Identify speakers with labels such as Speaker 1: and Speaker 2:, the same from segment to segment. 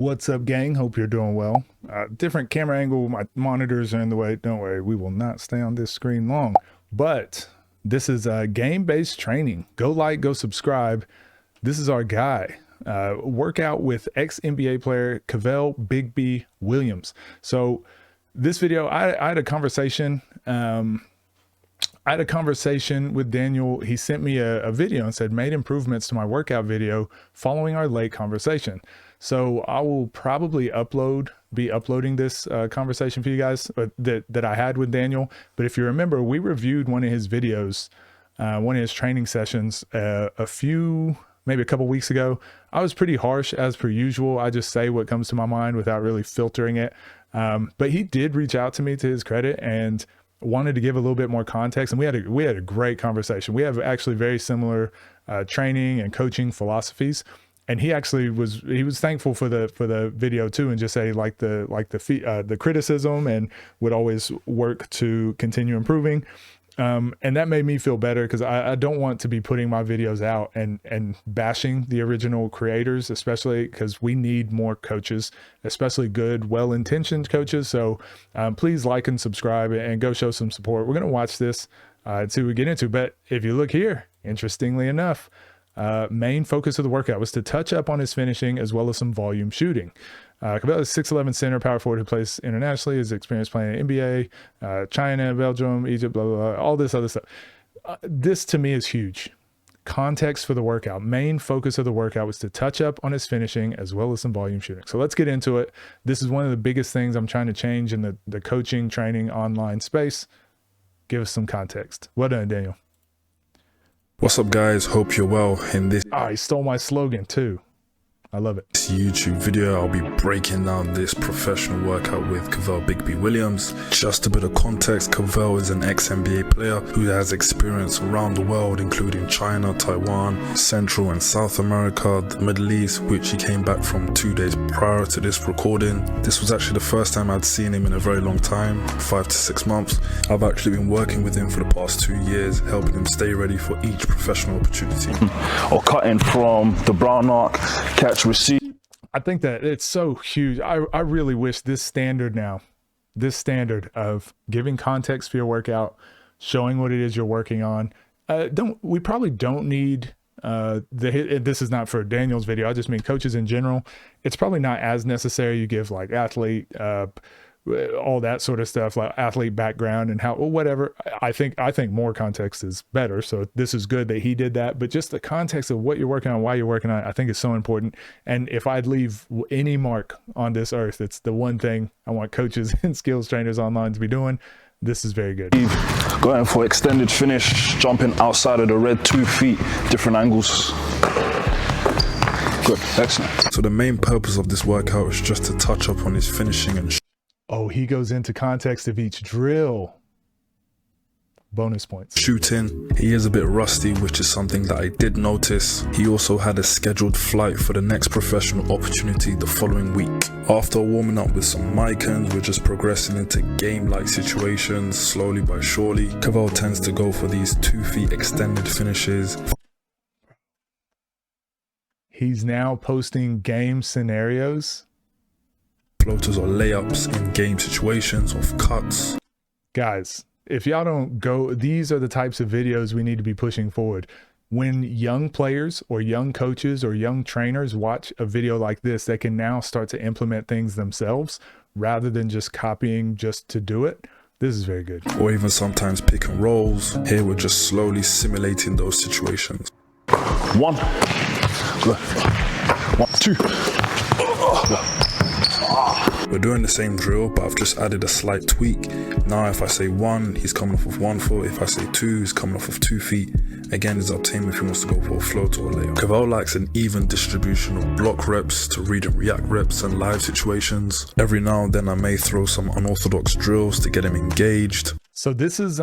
Speaker 1: What's up, gang? Hope you're doing well. Different camera angle. My monitors are in the way. Don't worry, we will not stay on this screen long. But this is game-based training. Go like, go subscribe. This is our guy. Workout with ex-NBA player Cavell Big B Williams. So this video, I had a conversation. I had a conversation with Daniel. He sent me a video and said, made improvements to my workout video following our late conversation. So I will probably be uploading this conversation for you guys that I had with Daniel. But if you remember, we reviewed one of his videos, one of his training sessions maybe a couple weeks ago. I was pretty harsh as per usual. I just say what comes to my mind without really filtering it. But he did reach out to me, to his credit, and wanted to give a little bit more context. And we had a great conversation. We have actually very similar training and coaching philosophies. And he actually was thankful for the video too, and just say the criticism, and would always work to continue improving. And that made me feel better, because I don't want to be putting my videos out and bashing the original creators, especially because we need more coaches, especially good, well-intentioned coaches. So please like and subscribe and go show some support. We're going to watch this and see what we get into. But if you look here, interestingly enough, main focus of the workout was to touch up on his finishing as well as some volume shooting. Cavell is 6'11" center, power forward who plays internationally, his experience playing in NBA, China, Belgium, Egypt, blah, blah, blah, all this other stuff. This to me is huge. Context for the workout. Main focus of the workout was to touch up on his finishing as well as some volume shooting. So let's get into it. This is one of the biggest things I'm trying to change in the coaching, training, online space. Give us some context. Well done, Daniel.
Speaker 2: What's up, guys? Hope you're well. In this
Speaker 1: he stole my slogan too. I love it.
Speaker 2: YouTube video, I'll be breaking down this professional workout with Cavell Big B Williams. Just a bit of context, Cavell is an ex-NBA player who has experience around the world, including China, Taiwan, Central and South America, the Middle East, which he came back from 2 days prior to this recording. This was actually the first time I'd seen him in a very long time, 5 to 6 months. I've actually been working with him for the past 2 years, helping him stay ready for each professional opportunity.
Speaker 3: Or cutting from the brown arc, catch, receive.
Speaker 1: I think that it's so huge. I really wish this standard of giving context for your workout, showing what it is you're working on. We probably don't need this is not for Daniel's video. I just mean coaches in general. It's probably not as necessary. You give like athlete, all that sort of stuff, like athlete background and how, whatever. I think more context is better. So this is good that he did that, but just the context of what you're working on, why you're working on it, I think is so important. And if I'd leave any mark on this earth, it's the one thing I want coaches and skills trainers online to be doing. This is very good.
Speaker 3: Going for extended finish, jumping outside of the red 2 feet, different angles. Good, excellent.
Speaker 2: So the main purpose of this workout is just to touch up on his finishing and
Speaker 1: oh, he goes into context of each drill. Bonus points.
Speaker 2: shooting. He is a bit rusty, which is something that I did notice. He also had a scheduled flight for the next professional opportunity the following week. After warming up with some micans, we're just progressing into game-like situations, slowly by surely. Cavell tends to go for these 2 feet extended finishes.
Speaker 1: He's now posting game scenarios.
Speaker 2: Floaters or layups in game situations of cuts.
Speaker 1: Guys, if y'all don't go, these are the types of videos we need to be pushing forward. When young players or young coaches or young trainers watch a video like this, they can now start to implement things themselves rather than just copying just to do it. This is very good.
Speaker 2: Or even sometimes pick and rolls. Here we're just slowly simulating those situations.
Speaker 3: 1, good. 1, 2.
Speaker 2: We're doing the same drill, but I've just added a slight tweak. Now if I say 1, he's coming off of 1 foot. If I say 2, he's coming off of 2 feet. Again, it's up to him if he wants to go for a float or a layup. Cavell likes an even distribution of block reps to read and react reps and live situations. Every now and then I may throw some unorthodox drills to get him engaged.
Speaker 1: So this is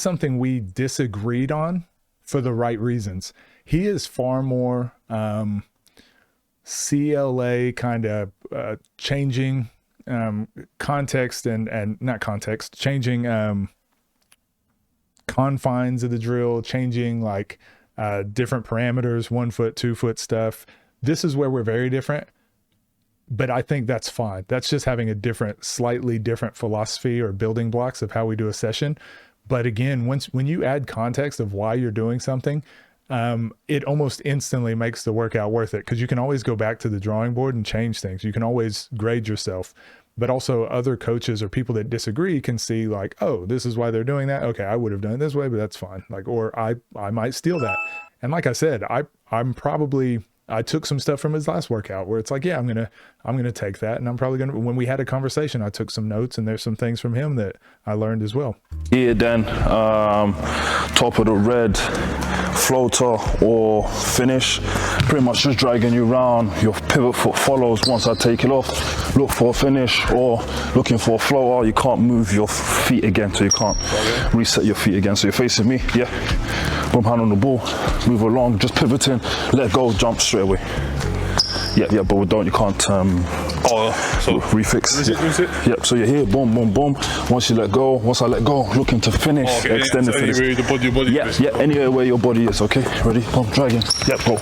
Speaker 1: something we disagreed on for the right reasons. He is far more CLA kind of changing context and not context, changing confines of the drill, changing like different parameters, 1 foot, 2 foot stuff. This is where we're very different. But I think that's fine. That's just having a different, slightly different philosophy or building blocks of how we do a session. But again, when you add context of why you're doing something, it almost instantly makes the workout worth it, because you can always go back to the drawing board and change things. You can always grade yourself, but also other coaches or people that disagree can see like, oh, this is why they're doing that. Okay, I would have done it this way, but that's fine. Like, or I might steal that. And like I said, I took some stuff from his last workout where it's like, yeah, I'm gonna take that, and I'm probably gonna. When we had a conversation, I took some notes, and there's some things from him that I learned as well.
Speaker 3: Here then, top of the red, floater or finish, pretty much just dragging you around. Your pivot foot follows once I take it off. Look for a finish or looking for a floater. You can't move your feet again, so you can't reset your feet again. So you're facing me, yeah. Boom, hand on the ball, move along, just pivoting, let go, jump straight away. Yeah, but you can't refix.
Speaker 4: Is it?
Speaker 3: Yep, so you're here, boom, boom, boom. Once you let go, once I let go, looking to finish, extend the finish.
Speaker 4: Anywhere your body
Speaker 3: Yeah, anywhere where your body is, okay? Ready? Boom, dragging. Yep, go.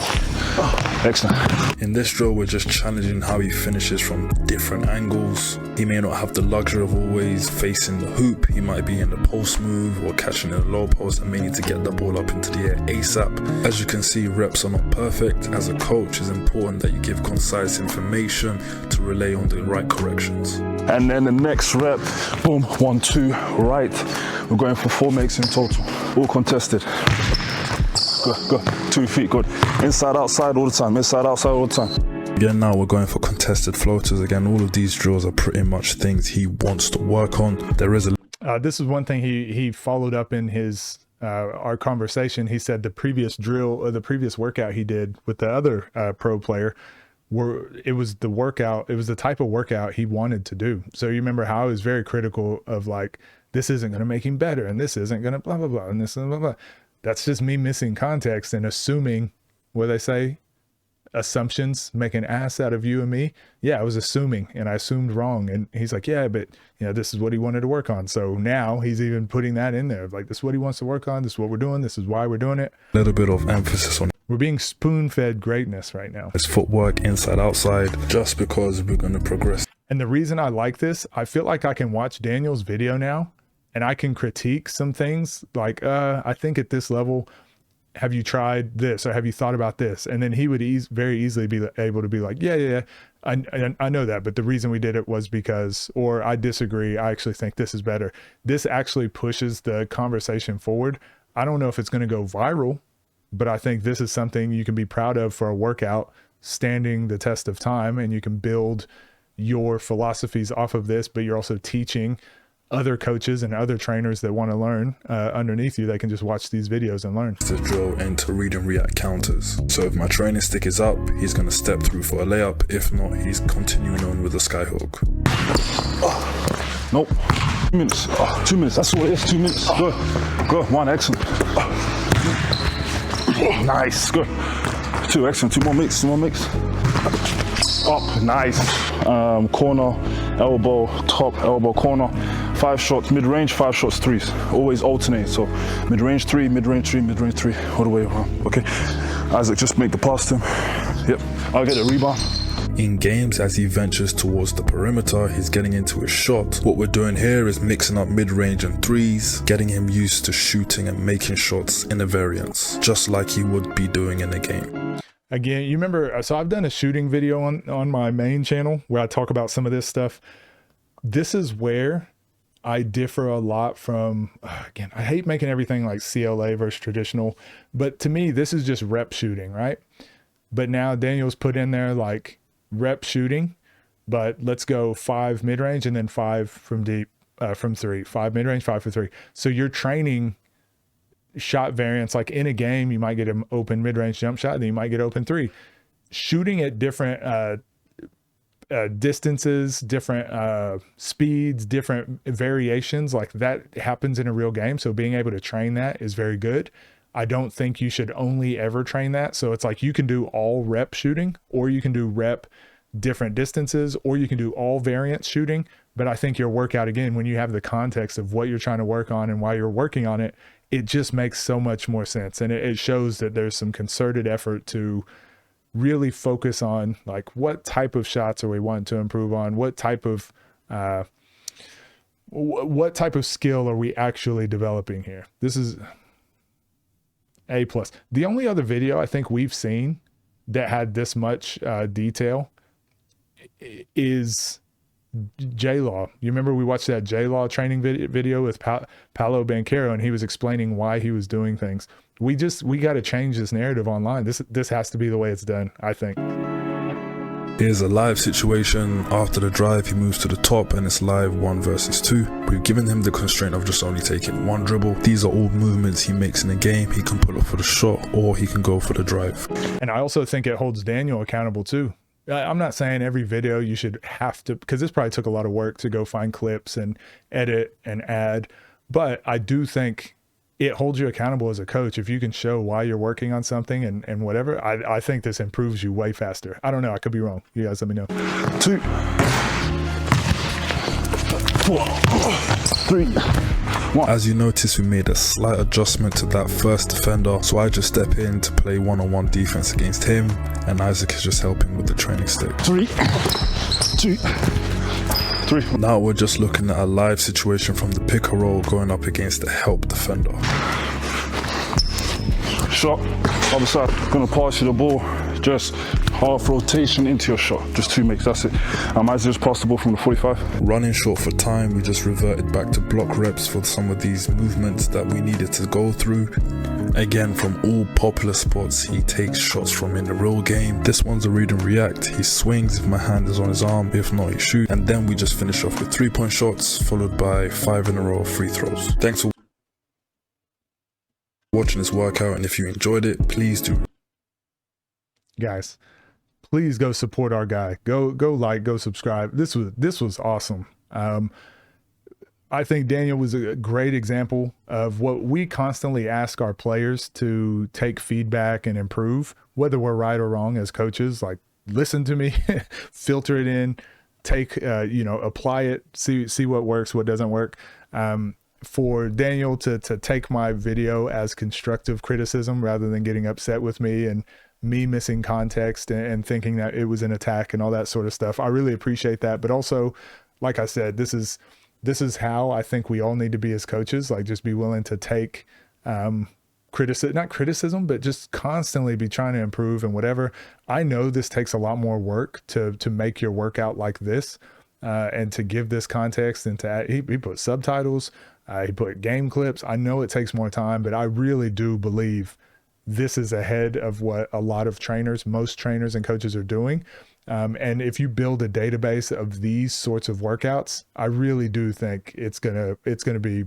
Speaker 3: Excellent.
Speaker 2: In this drill, we're just challenging how he finishes from different angles. He may not have the luxury of always facing the hoop. He might be in the post move or catching in the low post and may need to get the ball up into the air ASAP. As you can see, reps are not perfect. As a coach, it's important that you give concise information to relay on the right corrections.
Speaker 3: And then the next rep, boom, 1, 2, right. We're going for 4 makes in total, all contested. Good, 2 feet, good. Inside, outside all the time, inside, outside all the time.
Speaker 2: Again, now we're going for contested floaters. Again, all of these drills are pretty much things he wants to work on. There is a
Speaker 1: This is one thing he followed up in his our conversation. He said the previous drill or the previous workout he did with the other pro player, it was the type of workout he wanted to do. So you remember how I was very critical of like, this isn't going to make him better, and this isn't going to blah blah blah, and this and blah blah. That's just me missing context and assuming, what they say, assumptions make an ass out of you and me. Yeah, I was assuming, and I assumed wrong. And he's like, yeah, but this is what he wanted to work on. So now he's even putting that in there. Like, this is what he wants to work on. This is what we're doing. This is why we're doing it.
Speaker 2: little bit of emphasis on
Speaker 1: We're being spoon-fed greatness right now.
Speaker 2: his footwork inside, outside, just because we're going to progress.
Speaker 1: And the reason I like this, I feel like I can watch Daniel's video now and I can critique some things like, I think at this level, have you tried this or have you thought about this? And then he would very easily be able to be like, yeah, I know that, but the reason we did it was because, or I disagree, I actually think this is better. This actually pushes the conversation forward. I don't know if it's going to go viral, but I think this is something you can be proud of for a workout standing the test of time, and you can build your philosophies off of this, but you're also teaching other coaches and other trainers that want to learn underneath you. They can just watch these videos and learn.
Speaker 2: To drill into read and react counters. So if my training stick is up, he's going to step through for a layup. If not, he's continuing on with the skyhook.
Speaker 3: Nope. 2 minutes. 2 minutes. That's what it is. 2 minutes. Good. 1. Excellent. Nice. Good. 2. Excellent. 2 more makes. Up. Nice. Corner, elbow, top, elbow, corner. 5 shots mid-range, 5 shots threes. Always alternate. So mid-range 3, mid-range 3, mid-range 3, all the way around. Okay. Isaac, just make the pass to him. Yep. I'll get a rebound.
Speaker 2: In games, as he ventures towards the perimeter, he's getting into his shot. What we're doing here is mixing up mid-range and threes, getting him used to shooting and making shots in a variance, just like he would be doing in a game.
Speaker 1: Again, you remember, so I've done a shooting video on my main channel where I talk about some of this stuff. This is where I differ a lot from, again, I hate making everything like CLA versus traditional, but to me, this is just rep shooting, right? But now Daniel's put in there like rep shooting, but let's go 5 mid-range and then 5 from deep, from 3, 5 mid-range, 5 for 3. So you're training shot variants. Like in a game, you might get an open mid-range jump shot, then you might get open 3. Shooting at different distances, different speeds, different variations, like that happens in a real game. So being able to train that is very good. I don't think you should only ever train that. So it's like you can do all rep shooting, or you can do rep different distances, or you can do all variance shooting. But I think your workout, again, when you have the context of what you're trying to work on and why you're working on it, it just makes so much more sense. And it shows that there's some concerted effort to really focus on like what type of shots are we wanting to improve on, what type of skill are we actually developing here. This is A+. The only other video I think we've seen that had this much detail is J-Law. You remember we watched that J-Law training video with Paolo Banchero, and he was explaining why he was doing things. We got to change this narrative online. This has to be the way it's done, I think.
Speaker 2: Here's a live situation. After the drive, he moves to the top and it's live 1 versus 2. We've given him the constraint of just only taking 1 dribble. These are all movements he makes in a game. He can pull up for the shot or he can go for the drive.
Speaker 1: And I also think it holds Daniel accountable too. I'm not saying every video you should have to, because this probably took a lot of work to go find clips and edit and add, but I do think it holds you accountable as a coach. If you can show why you're working on something and whatever, I think this improves you way faster. I don't know. I could be wrong. You guys let me know.
Speaker 3: 2, 4, 3, 1.
Speaker 2: As you notice, we made a slight adjustment to that first defender, so I just step in to play one-on-one defense against him, and Isaac is just helping with the training stick.
Speaker 3: 3, 2, 3.
Speaker 2: Now we're just looking at a live situation from the pick and roll going up against the help defender.
Speaker 3: Shot, other side, gonna pass you the ball, just half rotation into your shot, just 2 makes, that's it. As is possible from the 45.
Speaker 2: Running short for time, we just reverted back to block reps for some of these movements that we needed to go through. Again, from all popular spots he takes shots from in the real game. This one's a read and react. He swings if my hand is on his arm, if not he shoots. And then we just finish off with 3-point shots, followed by 5 in a row free throws. Thanks for watching this workout, and if you enjoyed it, please do.
Speaker 1: Guys, please go support our guy. Go like, go subscribe. This was awesome. I think Daniel was a great example of what we constantly ask our players to take feedback and improve, whether we're right or wrong as coaches. Like, listen to me, filter it in, take, apply it, see what works, what doesn't work. For Daniel to take my video as constructive criticism rather than getting upset with me and me missing context and thinking that it was an attack and all that sort of stuff. I really appreciate that. But also, like I said, this is how I think we all need to be as coaches. Like, just be willing to take not criticism, but just constantly be trying to improve and whatever. I know this takes a lot more work to make your workout like this and to give this context and to add, he put subtitles, he put game clips. I know it takes more time, but I really do believe this is ahead of what a lot of trainers, most trainers and coaches are doing. And if you build a database of these sorts of workouts, I really do think it's gonna be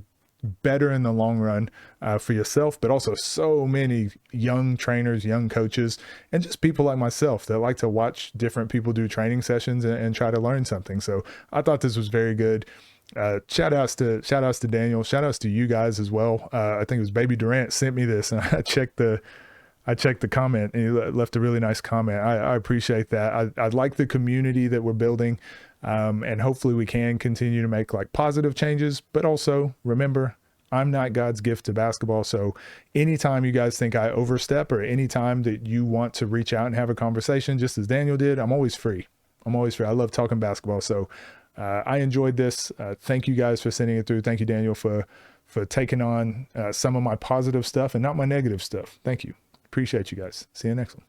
Speaker 1: better in the long run for yourself, but also so many young trainers, young coaches, and just people like myself that like to watch different people do training sessions and try to learn something. So I thought this was very good. Shout outs to Daniel, shout outs to you guys as well. I think it was Baby Durant sent me this, and I checked the comment, and he left a really nice comment. I appreciate that. I like the community that we're building, and hopefully we can continue to make like positive changes, but also remember, I'm not God's gift to basketball. So anytime you guys think I overstep, or anytime that you want to reach out and have a conversation, just as Daniel did, I'm always free. I love talking basketball. So I enjoyed this. Thank you guys for sending it through. Thank you, Daniel, for taking on some of my positive stuff and not my negative stuff. Thank you. Appreciate you guys. See you next one.